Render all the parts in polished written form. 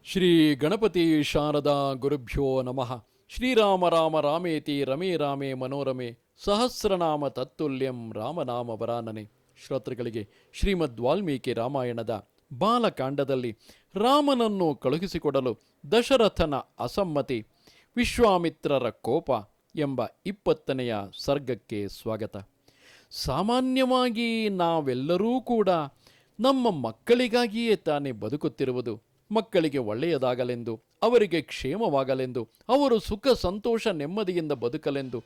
ಶ್ರೀ ಗಣಪತಿ ಶಾರದಾ ಗುರುಭ್ಯೋ ನಮಃ. ಶ್ರೀರಾಮ ರಾಮ ರಾಮೇತಿ ರಮೇ ರಾಮೇ ಮನೋರಮೆ ಸಹಸ್ರನಾಮ ತತ್ತುಲ್ಯಂ ರಾಮನಾಮ ವರಾನನೆ. ಶ್ರೋತೃಗಳಿಗೆ ಶ್ರೀಮದ್ ವಾಲ್ಮೀಕಿ ರಾಮಾಯಣದ ಬಾಲಕಾಂಡದಲ್ಲಿ ರಾಮನನ್ನು ಕಳುಹಿಸಿಕೊಡಲು ದಶರಥನ ಅಸಮ್ಮತಿ, ವಿಶ್ವಾಮಿತ್ರರ ಕೋಪ ಎಂಬ 20ನೆಯ ಸರ್ಗಕ್ಕೆ ಸ್ವಾಗತ. ಸಾಮಾನ್ಯವಾಗಿ ನಾವೆಲ್ಲರೂ ಕೂಡ ನಮ್ಮ ಮಕ್ಕಳಿಗಾಗಿಯೇ ತಾನೇ ಬದುಕುತ್ತಿರುವುದು. ಮಕ್ಕಳಿಗೆ ಒಳ್ಳೆಯದಾಗಲೆಂದು, ಅವರಿಗೆ ಕ್ಷೇಮವಾಗಲೆಂದು, ಅವರು ಸುಖ ಸಂತೋಷ ನೆಮ್ಮದಿಯಿಂದ ಬದುಕಲೆಂದು.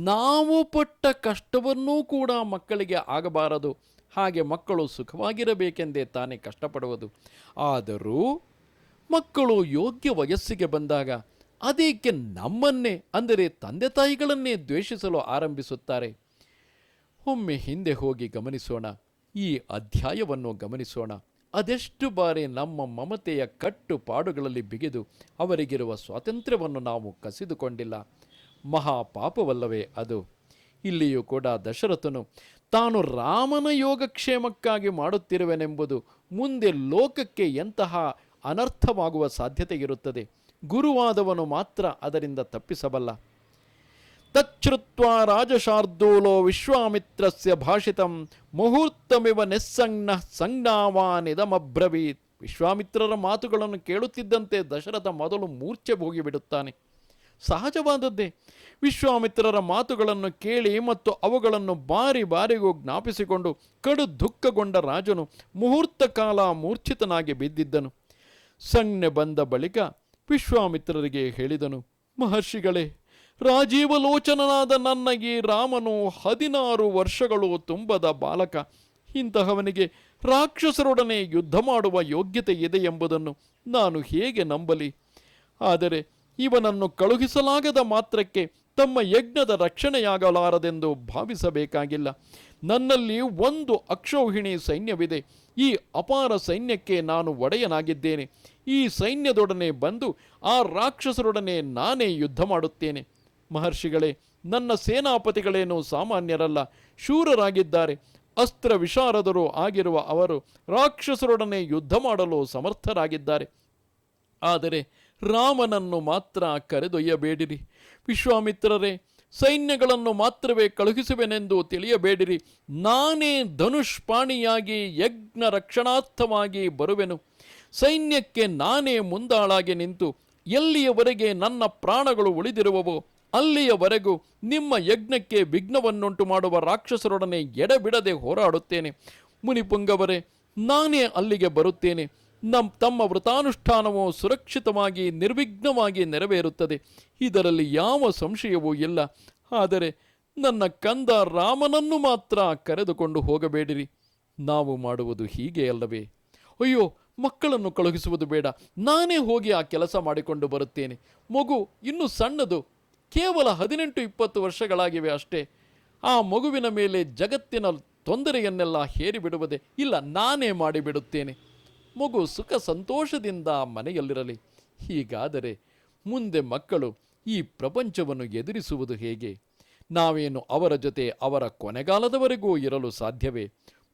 ನಾವು ಪಟ್ಟ ಕಷ್ಟವನ್ನೂ ಕೂಡ ಮಕ್ಕಳಿಗೆ ಆಗಬಾರದು, ಹಾಗೆ ಮಕ್ಕಳು ಸುಖವಾಗಿರಬೇಕೆಂದೇ ತಾನೇ ಕಷ್ಟಪಡುವುದು. ಆದರೂ ಮಕ್ಕಳು ಯೋಗ್ಯ ವಯಸ್ಸಿಗೆ ಬಂದಾಗ ಅದೇಕೆ ನಮ್ಮನ್ನೇ, ಅಂದರೆ ತಂದೆ ತಾಯಿಗಳನ್ನೇ ದ್ವೇಷಿಸಲು ಆರಂಭಿಸುತ್ತಾರೆ? ಒಮ್ಮೆ ಹಿಂದೆ ಹೋಗಿ ಗಮನಿಸೋಣ, ಈ ಅಧ್ಯಾಯವನ್ನು ಗಮನಿಸೋಣ. ಅದೆಷ್ಟು ಬಾರಿ ನಮ್ಮ ಮಮತೆಯ ಕಟ್ಟುಪಾಡುಗಳಲ್ಲಿ ಬಿಗಿದು ಅವರಿಗಿರುವ ಸ್ವಾತಂತ್ರ್ಯವನ್ನು ನಾವು ಕಸಿದುಕೊಂಡಿಲ್ಲ. ಮಹಾಪಾಪವಲ್ಲವೇ ಅದು? ಇಲ್ಲಿಯೂ ಕೂಡ ದಶರಥನು ತಾನು ರಾಮನ ಯೋಗಕ್ಷೇಮಕ್ಕಾಗಿ ಮಾಡುತ್ತಿರುವೆನೆಂಬುದು ಮುಂದೆ ಲೋಕಕ್ಕೆ ಎಂತಹ ಅನರ್ಥವಾಗುವ ಸಾಧ್ಯತೆ ಇರುತ್ತದೆ. ಗುರುವಾದವನು ಮಾತ್ರ ಅದರಿಂದ ತಪ್ಪಿಸಬಲ್ಲ. ತಚ್ಛ್ರುತ್ವಾ ರಾಜಶಾರ್ದೂಲೋ ವಿಶ್ವಾಮಿತ್ರಸ್ಯ ಭಾಷಿತಂ ಮುಹೂರ್ತಮಿವ ನಿಸ್ಸಂಜ್ಞ ಸಂಜ್ಞಾವಾನಿದಮಬ್ರವೀತ್. ವಿಶ್ವಾಮಿತ್ರರ ಮಾತುಗಳನ್ನು ಕೇಳುತ್ತಿದ್ದಂತೆ ದಶರಥ ಮೊದಲು ಮೂರ್ಛೆ ಹೋಗಿಬಿಡುತ್ತಾನೆ. ಸಹಜವಾದದ್ದೇ. ವಿಶ್ವಾಮಿತ್ರರ ಮಾತುಗಳನ್ನು ಕೇಳಿ ಮತ್ತು ಅವುಗಳನ್ನು ಬಾರಿ ಬಾರಿಗೂ ಜ್ಞಾಪಿಸಿಕೊಂಡು ಕಡು ದುಃಖಗೊಂಡ ರಾಜನು ಮುಹೂರ್ತ ಕಾಲ ಮೂರ್ಛಿತನಾಗಿ ಬಿದ್ದಿದ್ದನು. ಸಂಜ್ಞೆ ಬಂದ ಬಳಿಕ ವಿಶ್ವಾಮಿತ್ರರಿಗೆ ಹೇಳಿದನು, ಮಹರ್ಷಿಗಳೇ, ರಾಜೀವಲೋಚನನಾದ ನನ್ನ ಈ ರಾಮನು 16 ವರ್ಷಗಳು ತುಂಬದ ಬಾಲಕ. ಇಂತಹವನಿಗೆ ರಾಕ್ಷಸರೊಡನೆ ಯುದ್ಧ ಮಾಡುವ ಯೋಗ್ಯತೆ ಇದೆ ಎಂಬುದನ್ನು ನಾನು ಹೇಗೆ ನಂಬಲಿ? ಆದರೆ ಇವನನ್ನು ಕಳುಹಿಸಲಾಗದ ಮಾತ್ರಕ್ಕೆ ತಮ್ಮ ಯಜ್ಞದ ರಕ್ಷಣೆಯಾಗಲಾರದೆಂದು ಭಾವಿಸಬೇಕಾಗಿಲ್ಲ. ನನ್ನಲ್ಲಿ ಒಂದು ಅಕ್ಷೌಹಿಣಿ ಸೈನ್ಯವಿದೆ. ಈ ಅಪಾರ ಸೈನ್ಯಕ್ಕೆ ನಾನು ಒಡೆಯನಾಗಿದ್ದೇನೆ. ಈ ಸೈನ್ಯದೊಡನೆ ಬಂದು ಆ ರಾಕ್ಷಸರೊಡನೆ ನಾನೇ ಯುದ್ಧ ಮಾಡುತ್ತೇನೆ. ಮಹರ್ಷಿಗಳೇ, ನನ್ನ ಸೇನಾಪತಿಗಳೇನೂ ಸಾಮಾನ್ಯರಲ್ಲ, ಶೂರರಾಗಿದ್ದಾರೆ. ಅಸ್ತ್ರ ವಿಶಾರದರು ಆಗಿರುವ ಅವರು ರಾಕ್ಷಸರೊಡನೆ ಯುದ್ಧ ಮಾಡಲು ಸಮರ್ಥರಾಗಿದ್ದಾರೆ. ಆದರೆ ರಾಮನನ್ನು ಮಾತ್ರ ಕರೆದೊಯ್ಯಬೇಡಿರಿ. ವಿಶ್ವಾಮಿತ್ರರೇ, ಸೈನ್ಯಗಳನ್ನು ಮಾತ್ರವೇ ಕಳುಹಿಸುವೆನೆಂದು ತಿಳಿಯಬೇಡಿರಿ. ನಾನೇ ಧನುಷ್ಪಾಣಿಯಾಗಿ ಯಜ್ಞ ರಕ್ಷಣಾರ್ಥವಾಗಿ ಬರುವೆನು. ಸೈನ್ಯಕ್ಕೆ ನಾನೇ ಮುಂದಾಳಾಗಿ ನಿಂತು ಎಲ್ಲಿಯವರೆಗೆ ನನ್ನ ಪ್ರಾಣಗಳು ಉಳಿದಿರುವವೋ ಅಲ್ಲಿಯವರೆಗೂ ನಿಮ್ಮ ಯಜ್ಞಕ್ಕೆ ವಿಘ್ನವನ್ನುಂಟು ಮಾಡುವ ರಾಕ್ಷಸರೊಡನೆ ಎಡೆಬಿಡದೆ ಹೋರಾಡುತ್ತೇನೆ. ಮುನಿಪುಂಗವರೇ, ನಾನೇ ಅಲ್ಲಿಗೆ ಬರುತ್ತೇನೆ. ತಮ್ಮ ವ್ರತಾನುಷ್ಠಾನವು ಸುರಕ್ಷಿತವಾಗಿ ನಿರ್ವಿಘ್ನವಾಗಿ ನೆರವೇರುತ್ತದೆ. ಇದರಲ್ಲಿ ಯಾವ ಸಂಶಯವೂ ಇಲ್ಲ. ಆದರೆ ನನ್ನ ಕಂದ ರಾಮನನ್ನು ಮಾತ್ರ ಕರೆದುಕೊಂಡು ಹೋಗಬೇಡಿರಿ. ನಾವು ಮಾಡುವುದು ಹೀಗೆ ಅಲ್ಲವೇ? ಅಯ್ಯೋ, ಮಕ್ಕಳನ್ನು ಕಳುಹಿಸುವುದು ಬೇಡ, ನಾನೇ ಹೋಗಿ ಆ ಕೆಲಸ ಮಾಡಿಕೊಂಡು ಬರುತ್ತೇನೆ. ಮಗು ಇನ್ನೂ ಸಣ್ಣದು, ಕೇವಲ 18-20 ವರ್ಷಗಳಾಗಿವೆ ಅಷ್ಟೇ. ಆ ಮಗುವಿನ ಮೇಲೆ ಜಗತ್ತಿನ ತೊಂದರೆಯನ್ನೆಲ್ಲ ಹೇರಿಬಿಡುವುದೇ? ಇಲ್ಲ, ನಾನೇ ಮಾಡಿಬಿಡುತ್ತೇನೆ. ಮಗು ಸುಖ ಸಂತೋಷದಿಂದ ಮನೆಯಲ್ಲಿರಲಿ. ಹೀಗಾದರೆ ಮುಂದೆ ಮಕ್ಕಳು ಈ ಪ್ರಪಂಚವನ್ನು ಎದುರಿಸುವುದು ಹೇಗೆ? ನಾವೇನು ಅವರ ಜೊತೆ ಅವರ ಕೊನೆಗಾಲದವರೆಗೂ ಇರಲು ಸಾಧ್ಯವೇ?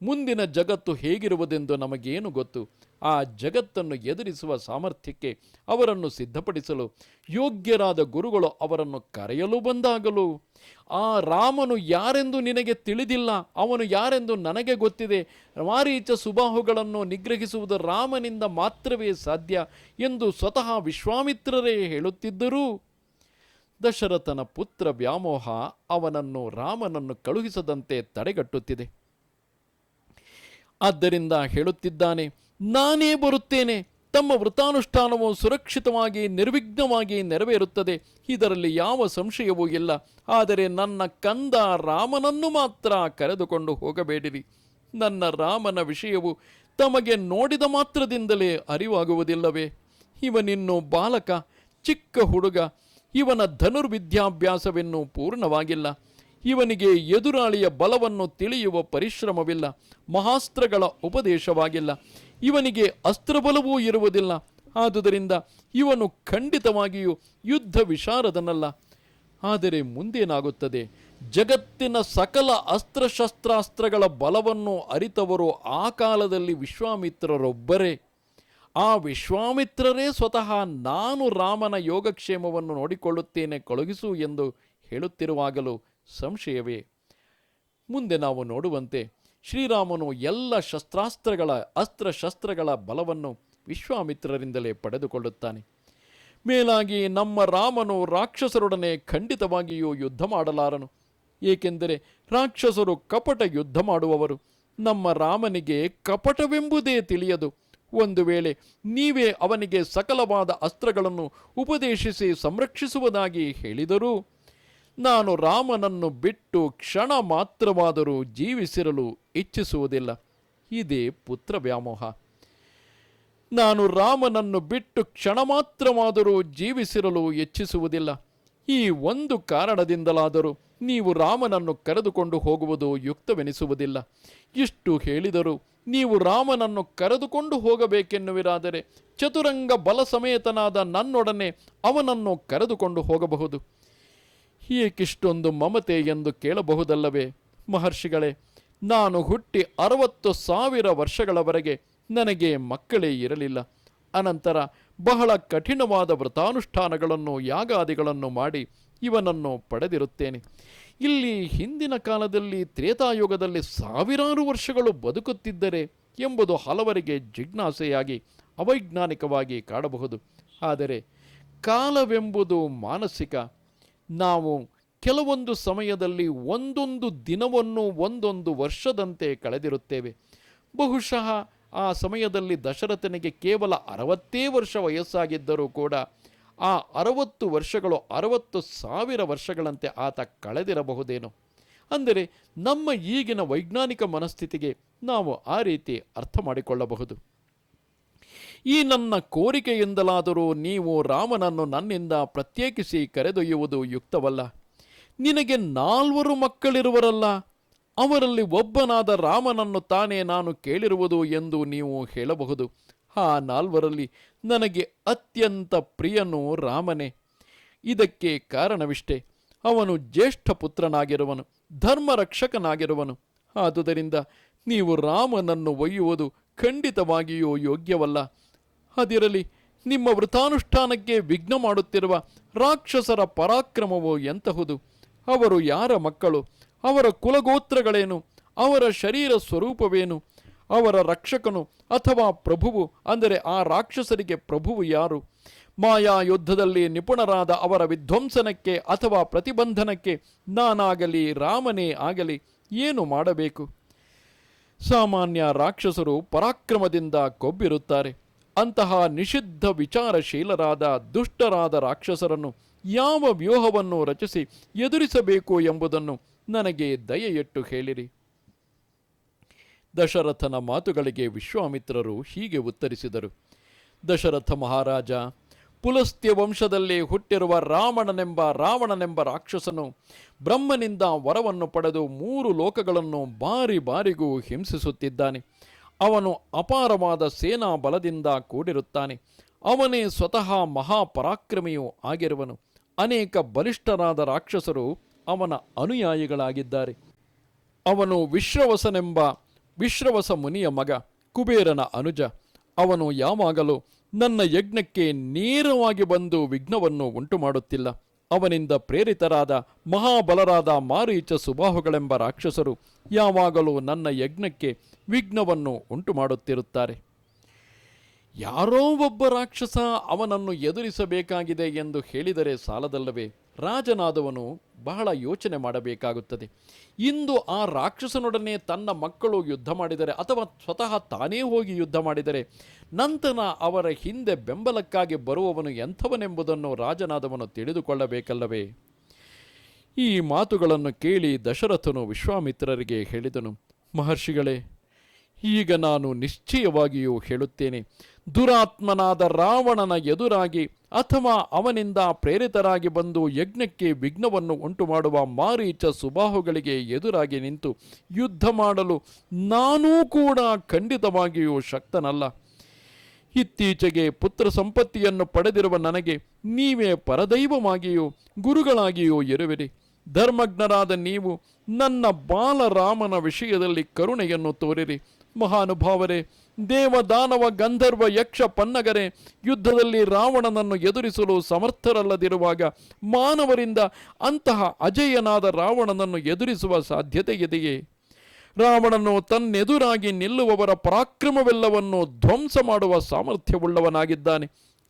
ಮುಂದಿನ ಜಗತ್ತು ಹೇಗಿರುವುದೆಂದು ನಮಗೇನು ಗೊತ್ತು? ಆ ಜಗತ್ತನ್ನು ಎದುರಿಸುವ ಸಾಮರ್ಥ್ಯಕ್ಕೆ ಅವರನ್ನು ಸಿದ್ಧಪಡಿಸಲು ಯೋಗ್ಯರಾದ ಗುರುಗಳು ಅವರನ್ನು ಕರೆಯಲು ಬಂದಾಗಲೂ, ಆ ರಾಮನು ಯಾರೆಂದು ನಿನಗೆ ತಿಳಿದಿಲ್ಲ, ಅವನು ಯಾರೆಂದು ನನಗೆ ಗೊತ್ತಿದೆ. ಮಾರೀಚ ಸುಬಾಹುಗಳನ್ನು ನಿಗ್ರಹಿಸುವುದು ರಾಮನಿಂದ ಮಾತ್ರವೇ ಸಾಧ್ಯ ಎಂದು ಸ್ವತಃ ವಿಶ್ವಾಮಿತ್ರರೇ ಹೇಳುತ್ತಿದ್ದರೂ ದಶರಥನ ಪುತ್ರ ವ್ಯಾಮೋಹ ಅವನನ್ನು ರಾಮನನ್ನು ಕಳುಹಿಸದಂತೆ ತಡೆಗಟ್ಟುತ್ತಿದೆ. ಆದ್ದರಿಂದ ಹೇಳುತ್ತಿದ್ದಾನೆ, ನಾನೇ ಬರುತ್ತೇನೆ. ತಮ್ಮ ವೃತಾನುಷ್ಠಾನವು ಸುರಕ್ಷಿತವಾಗಿ ನಿರ್ವಿಘ್ನವಾಗಿ ನೆರವೇರುತ್ತದೆ. ಇದರಲ್ಲಿ ಯಾವ ಸಂಶಯವೂ ಇಲ್ಲ. ಆದರೆ ನನ್ನ ಕಂದ ರಾಮನನ್ನು ಮಾತ್ರ ಕರೆದುಕೊಂಡು ಹೋಗಬೇಡಿರಿ. ನನ್ನ ರಾಮನ ವಿಷಯವು ತಮಗೆ ನೋಡಿದ ಮಾತ್ರದಿಂದಲೇ ಅರಿವಾಗುವುದಿಲ್ಲವೇ? ಇವನಿನ್ನು ಬಾಲಕ, ಚಿಕ್ಕ ಹುಡುಗ. ಇವನ ಧನುರ್ವಿದ್ಯಾಭ್ಯಾಸವಿನ್ನೂ ಪೂರ್ಣವಾಗಿಲ್ಲ. ಇವನಿಗೆ ಎದುರಾಳಿಯ ಬಲವನ್ನು ತಿಳಿಯುವ ಪರಿಶ್ರಮವಿಲ್ಲ. ಮಹಾಸ್ತ್ರಗಳ ಉಪದೇಶವಾಗಿಲ್ಲ. ಇವನಿಗೆ ಅಸ್ತ್ರಬಲವೂ ಇರುವುದಿಲ್ಲ. ಆದುದರಿಂದ ಇವನು ಖಂಡಿತವಾಗಿಯೂ ಯುದ್ಧ ವಿಶಾರದನಲ್ಲ. ಆದರೆ ಮುಂದೇನಾಗುತ್ತದೆ? ಜಗತ್ತಿನ ಸಕಲ ಅಸ್ತ್ರಶಸ್ತ್ರಾಸ್ತ್ರಗಳ ಬಲವನ್ನು ಅರಿತವರು ಆ ಕಾಲದಲ್ಲಿ ವಿಶ್ವಾಮಿತ್ರರೊಬ್ಬರೇ. ಆ ವಿಶ್ವಾಮಿತ್ರರೇ ಸ್ವತಃ ನಾನು ರಾಮನ ಯೋಗಕ್ಷೇಮವನ್ನು ನೋಡಿಕೊಳ್ಳುತ್ತೇನೆ, ಕಳುಹಿಸು ಎಂದು ಹೇಳುತ್ತಿರುವಾಗಲೂ ಸಂಶಯವೇ? ಮುಂದೆ ನಾವು ನೋಡುವಂತೆ ಶ್ರೀರಾಮನು ಎಲ್ಲ ಅಸ್ತ್ರಶಸ್ತ್ರಗಳ ಬಲವನ್ನು ವಿಶ್ವಾಮಿತ್ರರಿಂದಲೇ ಪಡೆದುಕೊಳ್ಳುತ್ತಾನೆ. ಮೇಲಾಗಿ ನಮ್ಮ ರಾಮನು ರಾಕ್ಷಸರೊಡನೆ ಖಂಡಿತವಾಗಿಯೂ ಯುದ್ಧ ಮಾಡಲಾರನು. ಏಕೆಂದರೆ ರಾಕ್ಷಸರು ಕಪಟ ಯುದ್ಧ ಮಾಡುವವರು. ನಮ್ಮ ರಾಮನಿಗೆ ಕಪಟವೆಂಬುದೇ ತಿಳಿಯದು. ಒಂದು ವೇಳೆ ನೀವೇ ಅವನಿಗೆ ಸಕಲವಾದ ಅಸ್ತ್ರಗಳನ್ನು ಉಪದೇಶಿಸಿ ಸಂರಕ್ಷಿಸುವುದಾಗಿ ಹೇಳಿದರೂ ನಾನು ರಾಮನನ್ನು ಬಿಟ್ಟು ಕ್ಷಣ ಮಾತ್ರವಾದರೂ ಜೀವಿಸಿರಲು ಇಚ್ಛಿಸುವುದಿಲ್ಲ. ಇದೇ ಪುತ್ರ ವ್ಯಾಮೋಹ. ನಾನು ರಾಮನನ್ನು ಬಿಟ್ಟು ಕ್ಷಣ ಮಾತ್ರವಾದರೂ ಜೀವಿಸಿರಲು ಇಚ್ಛಿಸುವುದಿಲ್ಲ. ಈ ಒಂದು ಕಾರಣದಿಂದಲಾದರೂ ನೀವು ರಾಮನನ್ನು ಕರೆದುಕೊಂಡು ಹೋಗುವುದು ಯುಕ್ತವೆನಿಸುವುದಿಲ್ಲ. ಇಷ್ಟು ಹೇಳಿದರೂ ನೀವು ರಾಮನನ್ನು ಕರೆದುಕೊಂಡು ಹೋಗಬೇಕೆನ್ನುವಿರಾದರೆ ಚತುರಂಗ ಬಲ ಸಮೇತನಾದ ನನ್ನೊಡನೆ ಅವನನ್ನು ಕರೆದುಕೊಂಡು ಹೋಗಬಹುದು. ಏಕಿಷ್ಟೊಂದು ಮಮತೆ ಎಂದು ಕೇಳಬಹುದಲ್ಲವೇ? ಮಹರ್ಷಿಗಳೇ, ನಾನು ಹುಟ್ಟಿ 60,000 ವರ್ಷಗಳವರೆಗೆ ನನಗೆ ಮಕ್ಕಳೇ ಇರಲಿಲ್ಲ. ಅನಂತರ ಬಹಳ ಕಠಿಣವಾದ ವ್ರತಾನುಷ್ಠಾನಗಳನ್ನು ಯಾಗಾದಿಗಳನ್ನು ಮಾಡಿ ಇವನನ್ನು ಪಡೆದಿರುತ್ತೇನೆ. ಇಲ್ಲಿ ಹಿಂದಿನ ಕಾಲದಲ್ಲಿ ತ್ರೇತಾಯುಗದಲ್ಲಿ 1000 ವರ್ಷಗಳು ಬದುಕುತ್ತಿದ್ದರೆ ಎಂಬುದು ಹಲವರಿಗೆ ಜಿಜ್ಞಾಸೆಯಾಗಿ ಅವೈಜ್ಞಾನಿಕವಾಗಿ ಕಾಡಬಹುದು. ಆದರೆ ಕಾಲವೆಂಬುದು ಮಾನಸಿಕ. ನಾವು ಕೆಲವೊಂದು ಸಮಯದಲ್ಲಿ ಒಂದೊಂದು ದಿನವನ್ನು ಒಂದೊಂದು ವರ್ಷದಂತೆ ಕಳೆದಿರುತ್ತೇವೆ. ಬಹುಶಃ ಆ ಸಮಯದಲ್ಲಿ ದಶರಥನಿಗೆ ಕೇವಲ 60 ವರ್ಷ ವಯಸ್ಸಾಗಿದ್ದರೂ ಕೂಡ ಆ 60 ವರ್ಷಗಳು 60,000 ವರ್ಷಗಳಂತೆ ಆತ ಕಳೆದಿರಬಹುದೇನೋ. ಅಂದರೆ ನಮ್ಮ ಈಗಿನ ವೈಜ್ಞಾನಿಕ ಮನಸ್ಥಿತಿಗೆ ನಾವು ಆ ರೀತಿ ಅರ್ಥ ಮಾಡಿಕೊಳ್ಳಬಹುದು. ಈ ನನ್ನ ಕೋರಿಕೆಯಿಂದಲಾದರೂ ನೀವು ರಾಮನನ್ನು ನನ್ನಿಂದ ಪ್ರತ್ಯೇಕಿಸಿ ಕರೆದೊಯ್ಯುವುದು ಯುಕ್ತವಲ್ಲ. ನಿನಗೆ 4 ಮಕ್ಕಳಿರುವರಲ್ಲ, ಅವರಲ್ಲಿ ಒಬ್ಬನಾದ ರಾಮನನ್ನು ತಾನೇ ನಾನು ಕೇಳಿರುವುದು ಎಂದು ನೀವು ಹೇಳಬಹುದು. ಆ 4ರಲ್ಲಿ ನನಗೆ ಅತ್ಯಂತ ಪ್ರಿಯನು ರಾಮನೇ. ಇದಕ್ಕೆ ಕಾರಣವಿಷ್ಟೇ. ಅವನು ಜ್ಯೇಷ್ಠ ಪುತ್ರನಾಗಿರುವನು, ಧರ್ಮರಕ್ಷಕನಾಗಿರುವನು. ಆದುದರಿಂದ ನೀವು ರಾಮನನ್ನು ಒಯ್ಯುವುದು ಖಂಡಿತವಾಗಿಯೂ ಯೋಗ್ಯವಲ್ಲ. ಅದಿರಲಿ, ನಿಮ್ಮ ವೃತಾನುಷ್ಠಾನಕ್ಕೆ ವಿಘ್ನ ಮಾಡುತ್ತಿರುವ ರಾಕ್ಷಸರ ಪರಾಕ್ರಮವು ಎಂತಹುದು? ಅವರು ಯಾರ ಮಕ್ಕಳು? ಅವರ ಕುಲಗೋತ್ರಗಳೇನು? ಅವರ ಶರೀರ ಸ್ವರೂಪವೇನು? ಅವರ ರಕ್ಷಕನು ಅಥವಾ ಪ್ರಭುವು, ಅಂದರೆ ಆ ರಾಕ್ಷಸರಿಗೆ ಪ್ರಭುವು ಯಾರು? ಮಾಯಾ ಯುದ್ಧದಲ್ಲಿ ನಿಪುಣರಾದ ಅವರ ವಿಧ್ವಂಸನಕ್ಕೆ ಅಥವಾ ಪ್ರತಿಬಂಧನಕ್ಕೆ ನಾನಾಗಲಿ ರಾಮನೇ ಆಗಲಿ ಏನು ಮಾಡಬೇಕು? ಸಾಮಾನ್ಯ ರಾಕ್ಷಸರು ಪರಾಕ್ರಮದಿಂದ ಕೊಬ್ಬಿರುತ್ತಾರೆ. ಅಂತಹ ನಿಷಿದ್ಧ ವಿಚಾರಶೀಲರಾದ ದುಷ್ಟರಾದ ರಾಕ್ಷಸರನ್ನು ಯಾವ ವ್ಯೂಹವನ್ನು ರಚಿಸಿ ಎದುರಿಸಬೇಕು ಎಂಬುದನ್ನು ನನಗೆ ದಯೆಯಿಟ್ಟು ಹೇಳಿರಿ. ದಶರಥನ ಮಾತುಗಳಿಗೆ ವಿಶ್ವಾಮಿತ್ರರು ಹೀಗೆ ಉತ್ತರಿಸಿದರು. ದಶರಥ ಮಹಾರಾಜ, ಪುಲಸ್ತ್ಯ ವಂಶದಲ್ಲಿ ಹುಟ್ಟಿರುವ ರಾವಣನೆಂಬ ರಾಕ್ಷಸನು ಬ್ರಹ್ಮನಿಂದ ವರವನ್ನು ಪಡೆದು 3 ಲೋಕಗಳನ್ನು ಬಾರಿ ಬಾರಿಗೂ ಹಿಂಸಿಸುತ್ತಿದ್ದಾನೆ. ಅವನು ಅಪಾರವಾದ ಸೇನಾ ಬಲದಿಂದ ಕೂಡಿರುತ್ತಾನೆ. ಅವನೇ ಸ್ವತಃ ಮಹಾಪರಾಕ್ರಮಿಯೂ ಆಗಿರುವನು. ಅನೇಕ ಬಲಿಷ್ಠರಾದ ರಾಕ್ಷಸರು ಅವನ ಅನುಯಾಯಿಗಳಾಗಿದ್ದಾರೆ. ಅವನು ವಿಶ್ರವಸ ಮುನಿಯ ಮಗ, ಕುಬೇರನ ಅನುಜ. ಅವನು ಯಾವಾಗಲೂ ನನ್ನ ಯಜ್ಞಕ್ಕೆ ನೇರವಾಗಿ ಬಂದು ವಿಘ್ನವನ್ನು ಉಂಟು ಮಾಡುತ್ತಿಲ್ಲ. ಅವನಿಂದ ಪ್ರೇರಿತರಾದ ಮಹಾಬಲರಾದ ಮಾರೀಚ ಸುಬಾಹುಗಳೆಂಬ ರಾಕ್ಷಸರು ಯಾವಾಗಲೂ ನನ್ನ ಯಜ್ಞಕ್ಕೆ ವಿಘ್ನವನ್ನು ಉಂಟು ಮಾಡುತ್ತಿರುತ್ತಾರೆ. ಯಾರೋ ಒಬ್ಬ ರಾಕ್ಷಸ ಅವನನ್ನು ಎದುರಿಸಬೇಕಾಗಿದೆ ಎಂದು ಹೇಳಿದರೆ ಸಾಲದಲ್ಲವೇ? ರಾಜನಾದವನು ಬಹಳ ಯೋಚನೆ ಮಾಡಬೇಕಾಗುತ್ತದೆ. ಇಂದು ಆ ರಾಕ್ಷಸನೊಡನೆ ತನ್ನ ಮಕ್ಕಳು ಯುದ್ಧ ಮಾಡಿದರೆ ಅಥವಾ ಸ್ವತಃ ತಾನೇ ಹೋಗಿ ಯುದ್ಧ ಮಾಡಿದರೆ ನಂತರ ಅವರ ಹಿಂದೆ ಬೆಂಬಲಕ್ಕಾಗಿ ಬರುವವನು ಎಂಥವನೆಂಬುದನ್ನು ರಾಜನಾದವನು ತಿಳಿದುಕೊಳ್ಳಬೇಕಲ್ಲವೇ? ಈ ಮಾತುಗಳನ್ನು ಕೇಳಿ ದಶರಥನು ವಿಶ್ವಾಮಿತ್ರರಿಗೆ ಹೇಳಿದನು. ಮಹರ್ಷಿಗಳೇ, ಈಗ ನಾನು ನಿಶ್ಚಯವಾಗಿಯೂ ಹೇಳುತ್ತೇನೆ, ದುರಾತ್ಮನಾದ ರಾವಣನ ಎದುರಾಗಿ ಅಥವಾ ಅವನಿಂದ ಪ್ರೇರಿತರಾಗಿ ಬಂದು ಯಜ್ಞಕ್ಕೆ ವಿಘ್ನವನ್ನು ಉಂಟು ಮಾಡುವ ಮಾರೀಚ ಸುಬಾಹುಗಳಿಗೆ ಎದುರಾಗಿ ನಿಂತು ಯುದ್ಧ ಮಾಡಲು ನಾನೂ ಕೂಡ ಖಂಡಿತವಾಗಿಯೂ ಶಕ್ತನಲ್ಲ. ಇತ್ತೀಚೆಗೆ ಪುತ್ರ ಸಂಪತ್ತಿಯನ್ನು ಪಡೆದಿರುವ ನನಗೆ ನೀವೇ ಪರದೈವವಾಗಿಯೂ ಗುರುಗಳಾಗಿಯೂ ಇರುವಿರಿ. ಧರ್ಮಜ್ಞರಾದ ನೀವು ನನ್ನ ಬಾಲರಾಮನ ವಿಷಯದಲ್ಲಿ ಕರುಣೆಯನ್ನು ತೋರಿರಿ. ಮಹಾನುಭಾವರೇ, ದೇವ ದಾನವ ಗಂಧರ್ವ ಯಕ್ಷ ಪನ್ನಗರೇ, ಯುದ್ಧದಲ್ಲಿ ರಾವಣನನ್ನು ಎದುರಿಸಲು ಸಮರ್ಥರಲ್ಲದಿರುವಾಗ ಮಾನವರಿಂದ ಅಂತಹ ಅಜೇಯನಾದ ರಾವಣನನ್ನು ಎದುರಿಸುವ ಸಾಧ್ಯತೆ ಇದೆಯೇ? ರಾವಣನು ತನ್ನೆದುರಾಗಿ ನಿಲ್ಲುವವರ ಪರಾಕ್ರಮವೆಲ್ಲವನ್ನು ಧ್ವಂಸ ಮಾಡುವ ಸಾಮರ್ಥ್ಯವುಳ್ಳವನಾಗಿದ್ದಾನೆ.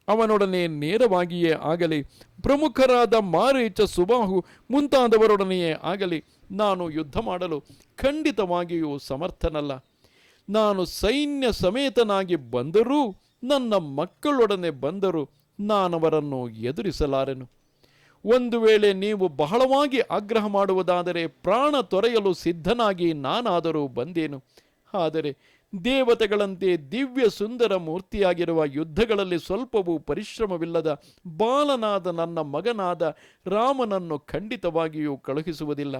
ಅವನೊಡನೆ ನೇರವಾಗಿಯೇ ಆಗಲಿ, ಪ್ರಮುಖರಾದ ಮಾರೀಚ, ಸುಬಾಹು ಮುಂತಾದವರೊಡನೆಯೇ ಆಗಲಿ ನಾನು ಯುದ್ಧ ಮಾಡಲು ಖಂಡಿತವಾಗಿಯೂ ಸಮರ್ಥನಲ್ಲ. ನಾನು ಸೈನ್ಯ ಸಮೇತನಾಗಿ ಬಂದರೂ, ನನ್ನ ಮಕ್ಕಳೊಡನೆ ಬಂದರೂ ನಾನವರನ್ನು ಎದುರಿಸಲಾರೆನು. ಒಂದು ವೇಳೆ ನೀವು ಬಹಳವಾಗಿ ಆಗ್ರಹ ಮಾಡುವುದಾದರೆ ಪ್ರಾಣ ತೊರೆಯಲು ಸಿದ್ಧನಾಗಿ ನಾನಾದರೂ ಬಂದೇನು. ಆದರೆ ದೇವತೆಗಳಂತೆ ದಿವ್ಯ ಸುಂದರ ಮೂರ್ತಿಯಾಗಿರುವ, ಯುದ್ಧಗಳಲ್ಲಿ ಸ್ವಲ್ಪವೂ ಪರಿಶ್ರಮವಿಲ್ಲದ ಬಾಲನಾದ ನನ್ನ ಮಗನಾದ ರಾಮನನ್ನು ಖಂಡಿತವಾಗಿಯೂ ಕಳುಹಿಸುವುದಿಲ್ಲ.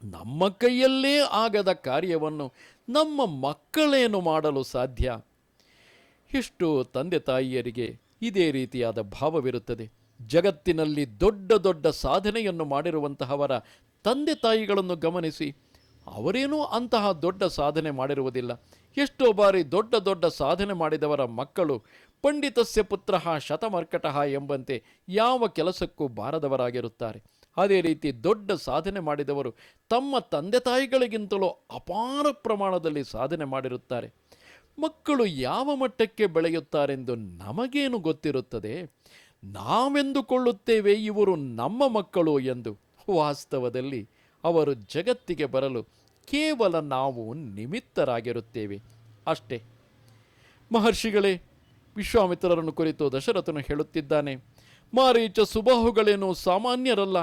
ನಮ್ಮ ಕೈಯಲ್ಲೇ ಆಗದ ಕಾರ್ಯವನ್ನು ನಮ್ಮ ಮಕ್ಕಳೇನು ಮಾಡಲು ಸಾಧ್ಯ? ಇಷ್ಟು ತಂದೆ ತಾಯಿಯರಿಗೆ ಇದೇ ರೀತಿಯಾದ ಭಾವವಿರುತ್ತದೆ. ಜಗತ್ತಿನಲ್ಲಿ ದೊಡ್ಡ ದೊಡ್ಡ ಸಾಧನೆಯನ್ನು ಮಾಡಿರುವಂತಹವರ ತಂದೆ ತಾಯಿಗಳನ್ನು ಗಮನಿಸಿ, ಅವರೇನೂ ಅಂತಹ ದೊಡ್ಡ ಸಾಧನೆ ಮಾಡಿರುವುದಿಲ್ಲ. ಎಷ್ಟೋ ಬಾರಿ ದೊಡ್ಡ ದೊಡ್ಡ ಸಾಧನೆ ಮಾಡಿದವರ ಮಕ್ಕಳು ಪಂಡಿತಸ್ಯ ಪುತ್ರ ಶತಮರ್ಕಟಃ ಎಂಬಂತೆ ಯಾವ ಕೆಲಸಕ್ಕೂ ಬಾರದವರಾಗಿರುತ್ತಾರೆ. ಅದೇ ರೀತಿ ದೊಡ್ಡ ಸಾಧನೆ ಮಾಡಿದವರು ತಮ್ಮ ತಂದೆ ತಾಯಿಗಳಿಗಿಂತಲೂ ಅಪಾರ ಪ್ರಮಾಣದಲ್ಲಿ ಸಾಧನೆ ಮಾಡಿರುತ್ತಾರೆ. ಮಕ್ಕಳು ಯಾವ ಮಟ್ಟಕ್ಕೆ ಬೆಳೆಯುತ್ತಾರೆಂದು ನಮಗೇನು ಗೊತ್ತಿರುತ್ತದೆ? ನಾವೆಂದುಕೊಳ್ಳುತ್ತೇವೆ ಇವರು ನಮ್ಮ ಮಕ್ಕಳು ಎಂದು. ವಾಸ್ತವದಲ್ಲಿ ಅವರು ಜಗತ್ತಿಗೆ ಬರಲು ಕೇವಲ ನಾವು ನಿಮಿತ್ತರಾಗಿರುತ್ತೇವೆ ಅಷ್ಟೇ. ಮಹರ್ಷಿಗಳೇ, ವಿಶ್ವಾಮಿತ್ರರನ್ನು ಕುರಿತು ದಶರಥನು ಹೇಳುತ್ತಿದ್ದಾನೆ, ಮಾರೀಚ ಸುಬಾಹುಗಳೇನು ಸಾಮಾನ್ಯರಲ್ಲ.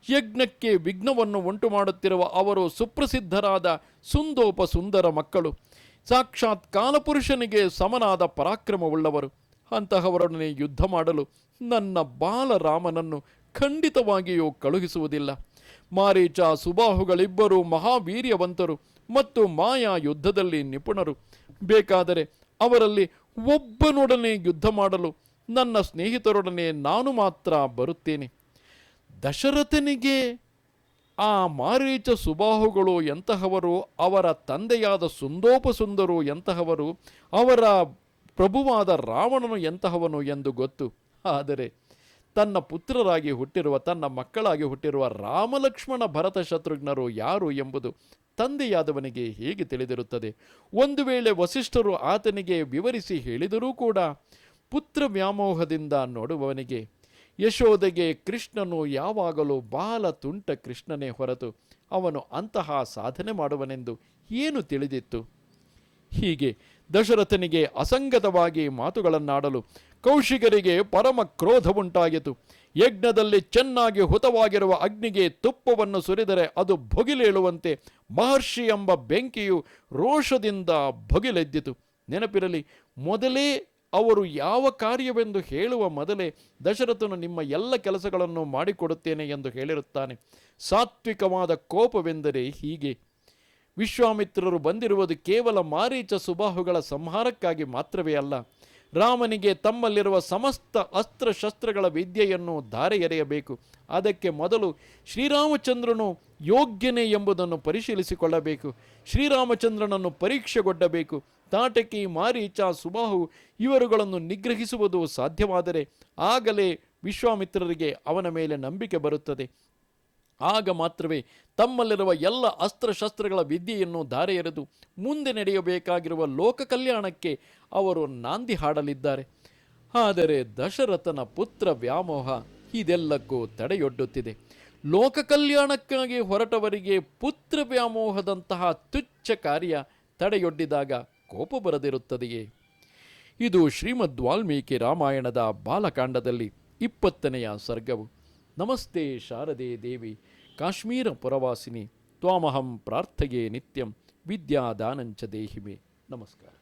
ಯಜ್ಞಕ್ಕೆ ವಿಘ್ನವನ್ನು ಉಂಟು ಮಾಡುತ್ತಿರುವ ಅವರು ಸುಪ್ರಸಿದ್ಧರಾದ ಸುಂದೋಪ ಸುಂದರ ಮಕ್ಕಳು. ಸಾಕ್ಷಾತ್ ಕಾಲಪುರುಷನಿಗೆ ಸಮನಾದ ಪರಾಕ್ರಮವುಳ್ಳವರು. ಅಂತಹವರೊಡನೆ ಯುದ್ಧ ಮಾಡಲು ನನ್ನ ಬಾಲರಾಮನನ್ನು ಖಂಡಿತವಾಗಿಯೂ ಕಳುಹಿಸುವುದಿಲ್ಲ. ಮಾರೀಚ ಸುಬಾಹುಗಳಿಬ್ಬರೂ ಮಹಾವೀರ್ಯವಂತರು ಮತ್ತು ಮಾಯಾ ಯುದ್ಧದಲ್ಲಿ ನಿಪುಣರು. ಬೇಕಾದರೆ ಅವರಲ್ಲಿ ಒಬ್ಬನೊಡನೆ ಯುದ್ಧ ಮಾಡಲು ನನ್ನ ಸ್ನೇಹಿತರೊಡನೆ ನಾನು ಮಾತ್ರ ಬರುತ್ತೇನೆ. ದಶರಥನಿಗೆ ಆ ಮಾರೀಚ ಸುಬಾಹುಗಳು ಎಂತಹವರು, ಅವರ ತಂದೆಯಾದ ಸುಂದೋಪಸುಂದರು ಎಂತಹವರು, ಅವರ ಪ್ರಭುವಾದ ರಾವಣನು ಎಂತಹವನು ಎಂದು ಗೊತ್ತು. ಆದರೆ ತನ್ನ ಪುತ್ರರಾಗಿ ಹುಟ್ಟಿರುವ, ತನ್ನ ಮಕ್ಕಳಾಗಿ ಹುಟ್ಟಿರುವ ರಾಮಲಕ್ಷ್ಮಣ ಭರತ ಶತ್ರುಘ್ನರು ಯಾರು ಎಂಬುದು ತಂದೆಯಾದವನಿಗೆ ಹೇಗೆ ತಿಳಿದಿರುತ್ತದೆ? ಒಂದು ವೇಳೆ ವಸಿಷ್ಠರು ಆತನಿಗೆ ವಿವರಿಸಿ ಹೇಳಿದರೂ ಕೂಡ ಪುತ್ರ ವ್ಯಾಮೋಹದಿಂದ ನೋಡುವವನಿಗೆ ಯಶೋದೆಗೆ ಕೃಷ್ಣನು ಯಾವಾಗಲೂ ಬಾಲ ತುಂಟ ಕೃಷ್ಣನೇ ಹೊರತು ಅವನು ಅಂತಹ ಸಾಧನೆ ಮಾಡುವನೆಂದು ಏನು ತಿಳಿದಿತ್ತು? ಹೀಗೆ ದಶರಥನಿಗೆ ಅಸಂಗತವಾಗಿ ಮಾತುಗಳನ್ನಾಡಲು ಕೌಶಿಕರಿಗೆ ಪರಮ ಕ್ರೋಧವುಂಟಾಯಿತು. ಯಜ್ಞದಲ್ಲಿ ಚೆನ್ನಾಗಿ ಹುತವಾಗಿರುವ ಅಗ್ನಿಗೆ ತುಪ್ಪವನ್ನು ಸುರಿದರೆ ಅದು ಭೊಗಿಲೇಳುವಂತೆ ಮಹರ್ಷಿ ಎಂಬ ಬೆಂಕಿಯು ರೋಷದಿಂದ ಭೊಗಿಲೆದ್ದಿತು. ನೆನಪಿರಲಿ, ಮೊದಲೇ ಅವರು ಯಾವ ಕಾರ್ಯವೆಂದು ಹೇಳುವ ಮೊದಲೇ ದಶರಥನು ನಿಮ್ಮ ಎಲ್ಲ ಕೆಲಸಗಳನ್ನು ಮಾಡಿಕೊಡುತ್ತೇನೆ ಎಂದು ಹೇಳಿರುತ್ತಾನೆ. ಸಾತ್ವಿಕವಾದ ಕೋಪವೆಂದರೆ ಹೀಗೆ. ವಿಶ್ವಾಮಿತ್ರರು ಬಂದಿರುವುದು ಕೇವಲ ಮಾರೀಚ ಸುಬಾಹುಗಳ ಸಂಹಾರಕ್ಕಾಗಿ ಮಾತ್ರವೇ ಅಲ್ಲ, ರಾಮನಿಗೆ ತಮ್ಮಲ್ಲಿರುವ ಸಮಸ್ತ ಅಸ್ತ್ರಶಸ್ತ್ರಗಳ ವಿದ್ಯೆಯನ್ನು ಧಾರೆ ಎರೆಯಬೇಕು. ಅದಕ್ಕೆ ಮೊದಲು ಶ್ರೀರಾಮಚಂದ್ರನು ಯೋಗ್ಯನೇ ಎಂಬುದನ್ನು ಪರಿಶೀಲಿಸಿಕೊಳ್ಳಬೇಕು. ಶ್ರೀರಾಮಚಂದ್ರನನ್ನು ಪರೀಕ್ಷೆಗೊಡ್ಡಬೇಕು. ತಾಟಕಿ, ಮಾರೀಚ, ಸುಬಾಹು ಇವರುಗಳನ್ನು ನಿಗ್ರಹಿಸುವುದು ಸಾಧ್ಯವಾದರೆ ಆಗಲೇ ವಿಶ್ವಾಮಿತ್ರರಿಗೆ ಅವನ ಮೇಲೆ ನಂಬಿಕೆ ಬರುತ್ತದೆ. ಆಗ ಮಾತ್ರವೇ ತಮ್ಮಲ್ಲಿರುವ ಎಲ್ಲ ಅಸ್ತ್ರಶಸ್ತ್ರಗಳ ವಿದ್ಯೆಯನ್ನು ಧಾರೆ ಎರೆದು ಮುಂದೆ ನಡೆಯಬೇಕಾಗಿರುವ ಲೋಕ ಕಲ್ಯಾಣಕ್ಕೆ ಅವರು ನಾಂದಿ ಹಾಡಲಿದ್ದಾರೆ. ಆದರೆ ದಶರಥನ ಪುತ್ರ ವ್ಯಾಮೋಹ ಇದೆಲ್ಲಕ್ಕೂ ತಡೆಯೊಡ್ಡುತ್ತಿದೆ. ಲೋಕ ಕಲ್ಯಾಣಕ್ಕಾಗಿ ಹೊರಟವರಿಗೆ ಪುತ್ರ ವ್ಯಾಮೋಹದಂತಹ ತುಚ್ಛ ಕಾರ್ಯ ತಡೆಯೊಡ್ಡಿದಾಗ ಕೋಪ ಬರದಿರುತ್ತದೆಯೇ? ಇದು ಶ್ರೀಮದ್ ವಾಲ್ಮೀಕಿ ರಾಮಾಯಣದ ಬಾಲಕಾಂಡದಲ್ಲಿ 20ನೆಯ ಸರ್ಗವು. ನಮಸ್ತೆ ಶಾರದೆ ದೇವಿ ಕಾಶ್ಮೀರ ಪುರವಾಸಿನಿ ತ್ವಾಮಹಂ ಪ್ರಾರ್ಥಯೇ ನಿತ್ಯಂ ವಿದ್ಯಾದಾನಂಚ ದೇಹಿಮೆ. ನಮಸ್ಕಾರ.